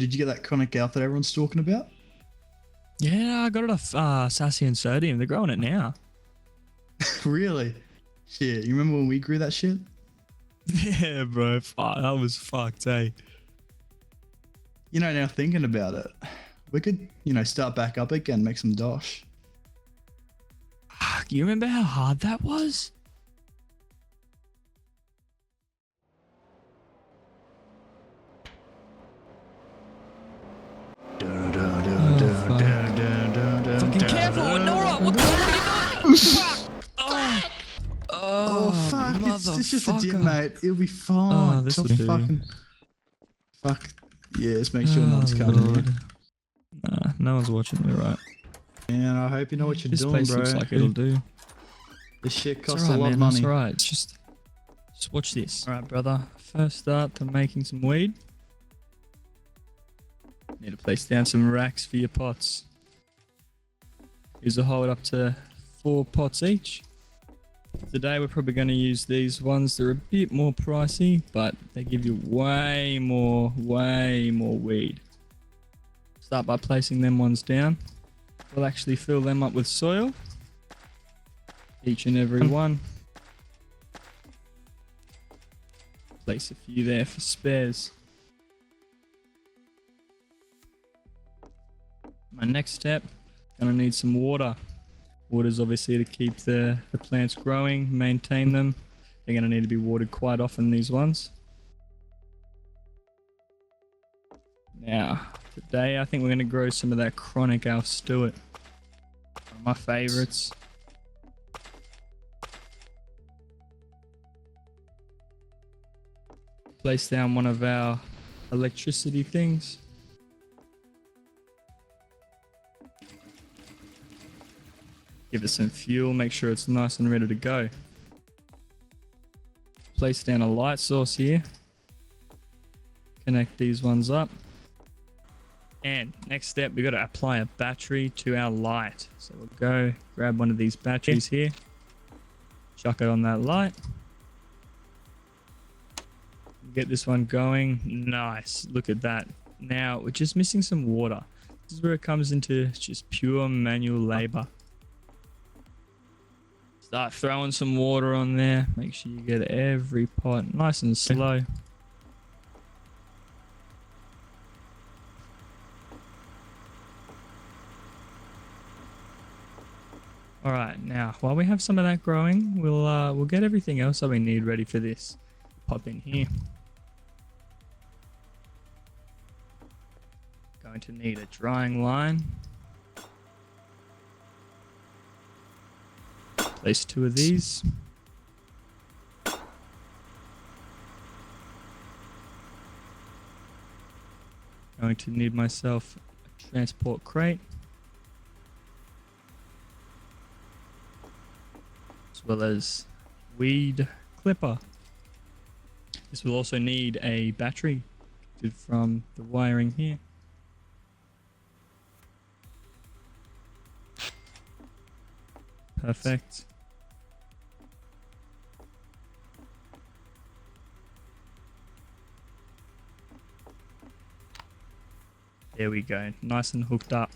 did you get that chronic alpha that everyone's talking about? Yeah, I got it off Sassy and Sodium. They're growing it now. Really? Shit, you remember when we grew that shit? Yeah, bro. Fuck, that was fucked, eh? You know, now thinking about it, we could, start back up again, make some dosh. You remember how hard that was? Fucking careful, Nora! What the fuck are you doing? Fuck! Oh, fuck, it's just a dip, mate. It'll be fine. Oh, this will do. Fuck. Yeah, just make sure no one's coming Lord. in. Nah, no one's watching me, right? Man, I hope you know what you're This doing, place bro. looks like it'll do. This shit It's costs alright, a lot man. of money. It's alright. Just watch this. Alright, brother. First start to making some weed. Need to place down some racks for your pots. Use a hold up to 4 pots each. Today we're probably going to use these ones. They're a bit more pricey, but they give you way more weed. Start by placing them ones down. We'll actually fill them up with soil. Each and every one. Place a few there for spares. My next step, gonna need some water. Water's obviously to keep the plants growing, maintain them. They're gonna need to be watered quite often, these ones. Now, today I think we're gonna grow some of that chronic Alf Stewart. One of my favorites. Place down one of our electricity things. Give it some fuel, make sure it's nice and ready to go. Place down a light source here. Connect these ones up. And next step, we've got to apply a battery to our light. So we'll go grab one of these batteries here. Chuck it on that light. Get this one going. Nice. Look at that. Now we're just missing some water. This is where it comes into just pure manual labor. Start throwing some water on there. Make sure you get every pot nice and slow. All right, now while we have some of that growing, we'll get everything else that we need ready for this. Pop in here. Going to need a drying line. Place 2 of these. Going to need myself a transport crate. As well as weed clipper. This will also need a battery from the wiring here. Perfect. There we go, nice and hooked up.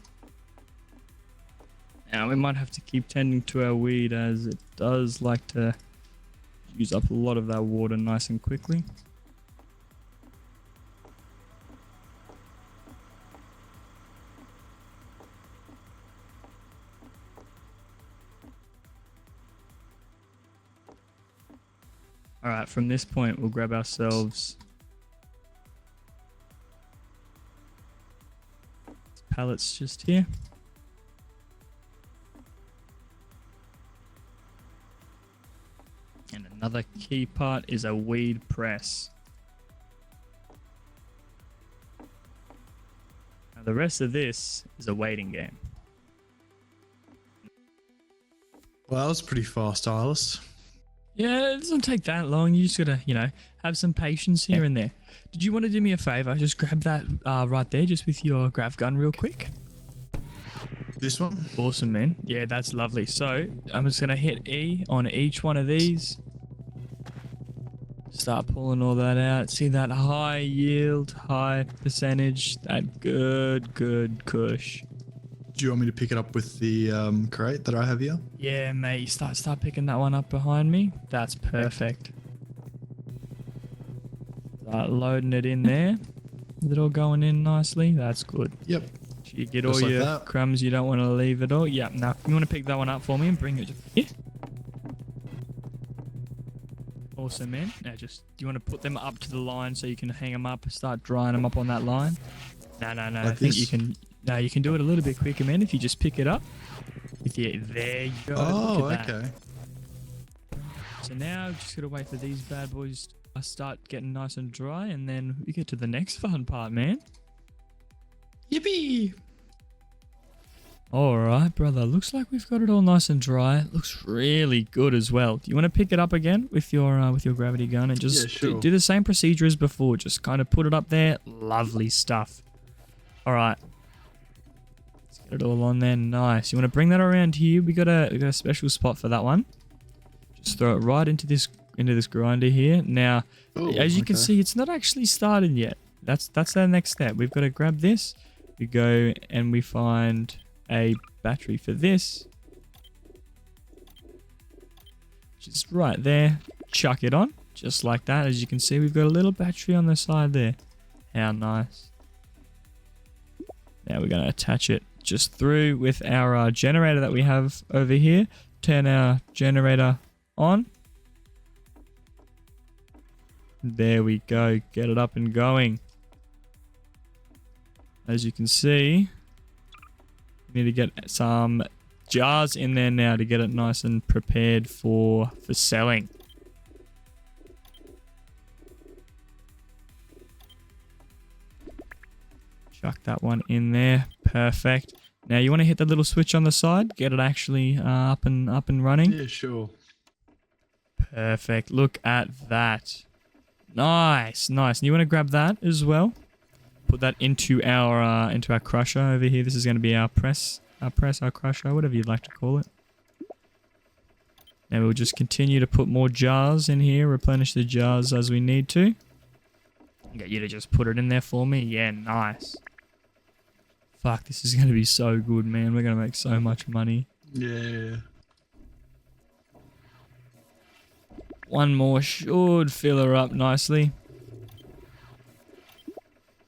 Now we might have to keep tending to our weed as it does like to use up a lot of that water nice and quickly. Alright, from this point we'll grab ourselves pallets just here. And another key part is a weed press. Now the rest of this is a waiting game. Well, that was pretty fast, Eyless. Yeah, it doesn't take that long. You just gotta, have some patience here and there. Did you want to do me a favor? Just grab that right there, just with your grav gun real quick. This one? Awesome, man. Yeah, that's lovely. So I'm just gonna hit E on each one of these. start pulling all that out. See that high yield, high percentage, that good kush. Do you want me to pick it up with the crate that I have here? Yeah, mate, you start picking that one up behind me. That's perfect. Start loading it in there. Is it all going in nicely? That's good. Yep. You get Just all like your that. crumbs, you don't want to leave it all. Yeah, now you want to pick that one up for me and bring it here. Awesome, man. Now you want to put them up to the line so you can hang them up, start drying them up on that line. No. Like I think this? you can. No, you can do it a little bit quicker, man. If you just pick it up. There you go. Oh, Look at that. okay. So now just gotta wait for these bad boys to start getting nice and dry, and then we get to the next fun part, man. Yippee! Alright, brother. Looks like we've got it all nice and dry. Looks really good as well. Do you want to pick it up again with your gravity gun and just sure. do the same procedure as before? Just kind of put it up there. Lovely stuff. Alright. Let's get it all on there. Nice. You want to bring that around here? We got a special spot for that one. Just throw it right into this grinder here. Now, as you can see, it's not actually started yet. That's our next step. We've got to grab this. We go and we find a battery for this. Just right there. Chuck it on. Just like that. As you can see, we've got a little battery on the side there. How nice. Now we're going to attach it just through with our generator that we have over here. Turn our generator on. There we go. Get it up and going. As you can see, we need to get some jars in there now to get it nice and prepared for selling. Chuck that one in there. Perfect. Now you want to hit the little switch on the side, get it actually up and running. Yeah, sure. Perfect. Look at that. Nice. And you want to grab that as well. Put that into our crusher over here. This is going to be our crusher, whatever you'd like to call it. Now we'll just continue to put more jars in here, replenish the jars as we need to. Get you to just put it in there for me. Yeah, nice. Fuck, this is going to be so good, man. We're going to make so much money. Yeah. One more should fill her up nicely.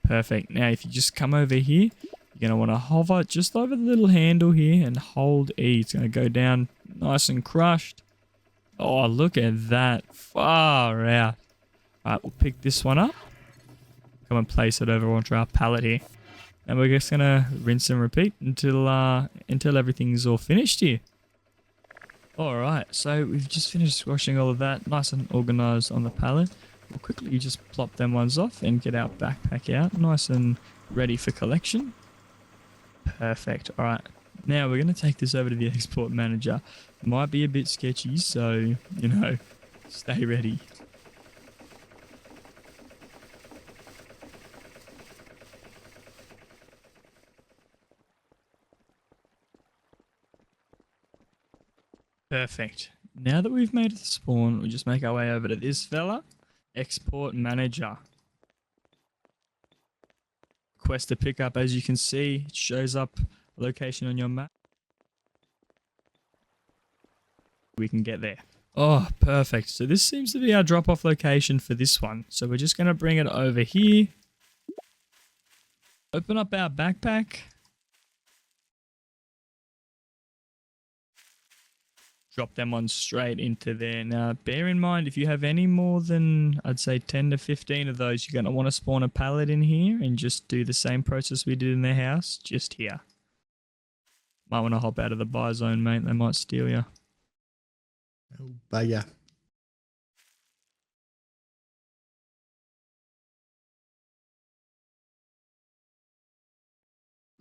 Perfect. Now, if you just come over here, you're going to want to hover just over the little handle here and hold E. It's going to go down nice and crushed. Oh, look at that. Far out. Alright, we'll pick this one up. Come and place it over onto our pallet here. And we're just going to rinse and repeat until everything's all finished here. Alright, so we've just finished squashing all of that. Nice and organized on the pallet. We'll quickly just plop them ones off and get our backpack out. Nice and ready for collection. Perfect. Alright, now we're going to take this over to the export manager. It might be a bit sketchy, so, stay ready. Perfect. Now that we've made it to spawn, we'll just make our way over to this fella. Export manager. Quest to pick up, as you can see, it shows up a location on your map. We can get there. Oh, perfect. So this seems to be our drop-off location for this one. So we're just going to bring it over here. Open up our backpack. Drop them on straight into there. Now, bear in mind, if you have any more than, I'd say, 10 to 15 of those, you're going to want to spawn a pallet in here and just do the same process we did in the house, just here. Might want to hop out of the buy zone, mate. They might steal you. Oh, bugger.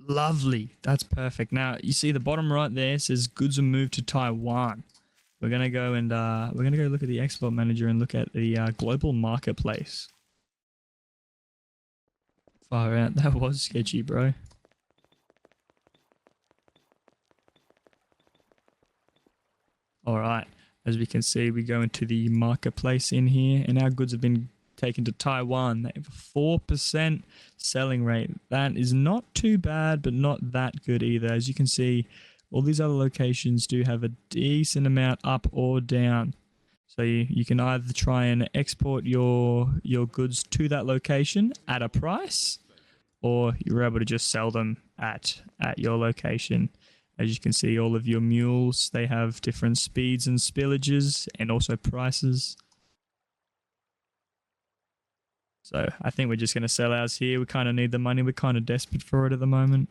Lovely. That's perfect. Now, you see the bottom right there says goods are moved to Taiwan. We're going to go and look at the export manager and look at the global marketplace. Far out. That was sketchy, bro. All right. As we can see, we go into the marketplace in here, and our goods have been taken to Taiwan. They have a 4% selling rate. That is not too bad, but not that good either. As you can see, all these other locations do have a decent amount up or down. So you can either try and export your goods to that location at a price, or you're able to just sell them at your location. As you can see, all of your mules, they have different speeds and spillages and also prices. So I think we're just going to sell ours here. We kind of need the money. We're kind of desperate for it at the moment.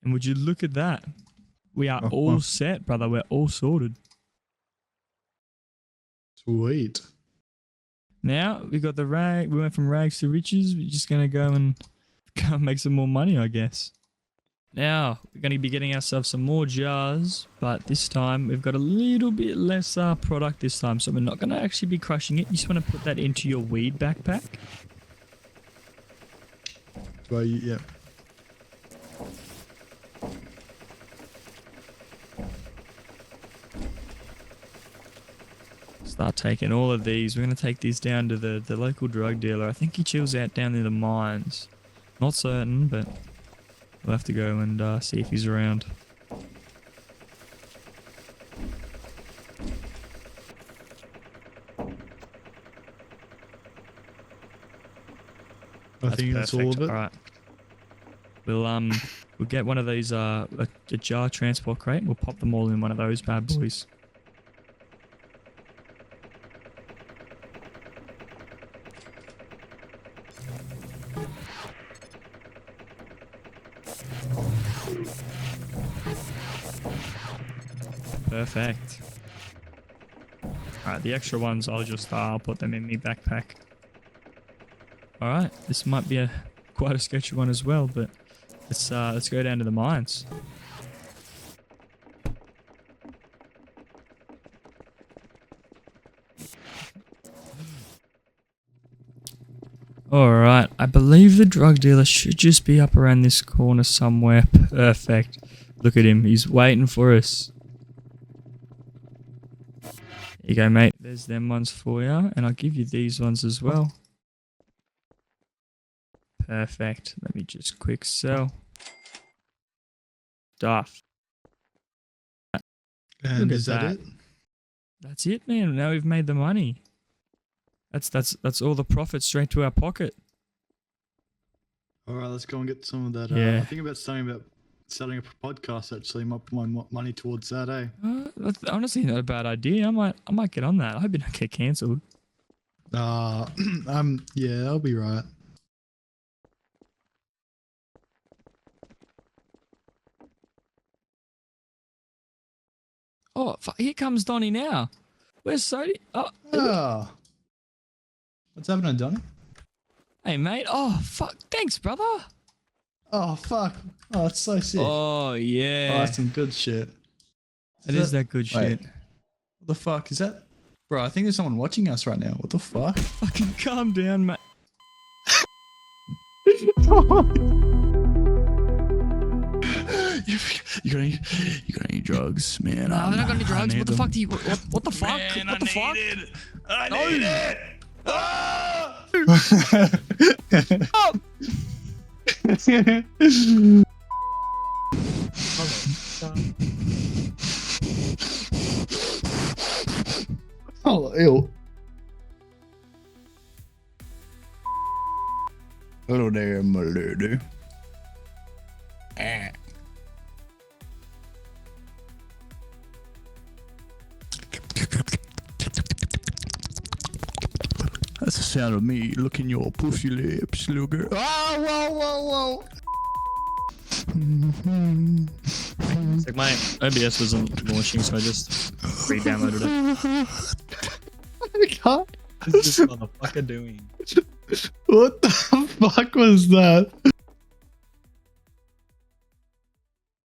And would you look at that? We are all set, brother. We're all sorted. Sweet. Now we got the rag. We went from rags to riches. We're just gonna go and make some more money, I guess. Now we're gonna be getting ourselves some more jars, but this time we've got a little bit less product this time, so we're not gonna actually be crushing it. You just want to put that into your weed backpack. Well, yeah. Start taking all of these. We're going to take these down to the local drug dealer. I think he chills out down near the mines. Not certain, but we'll have to go and see if he's around. I think that's all of it. All right. We'll get one of these a jar transport crate. We'll pop them all in one of those bad boys. Perfect. Alright, the extra ones I'll put them in my backpack. Alright, this might be quite a sketchy one as well, but let's go down to the mines. Alright, I believe the drug dealer should just be up around this corner somewhere. Perfect. Look at him, he's waiting for us. Here you go, mate. There's them ones for you, and I'll give you these ones as well. Perfect. Let me just quick sell. Stuff. And is that it? That's it, man. Now we've made the money. That's all the profit straight to our pocket. All right, let's go and get some of that. Yeah. I think about starting a podcast. Actually, might put my money towards that. That's honestly not a bad idea. I might get on that. I hope it don't get cancelled. Yeah, I'll be right. Oh, here comes Donnie now. Where's Sody? Oh. What's happening, Donnie? Hey, mate. Oh, fuck. Thanks, brother. Oh, fuck. Oh, it's so sick. Oh, yeah. Oh, that's some good shit. It is that good shit. What the fuck is that? Bro, I think there's someone watching us right now. What the fuck? Fucking calm down, mate. You got any drugs, man? No, I don't got any drugs. What the fuck do you? What the fuck? Man, what the fuck? I need it. Ah! Oh, ew. Hello there, my lady. That's the sound of me licking your pussy lips, little girl. Oh, whoa, whoa, whoa. It's like my OBS wasn't launching, so I just re-downloaded it. I can't. What's this motherfucker doing? What the fuck was that?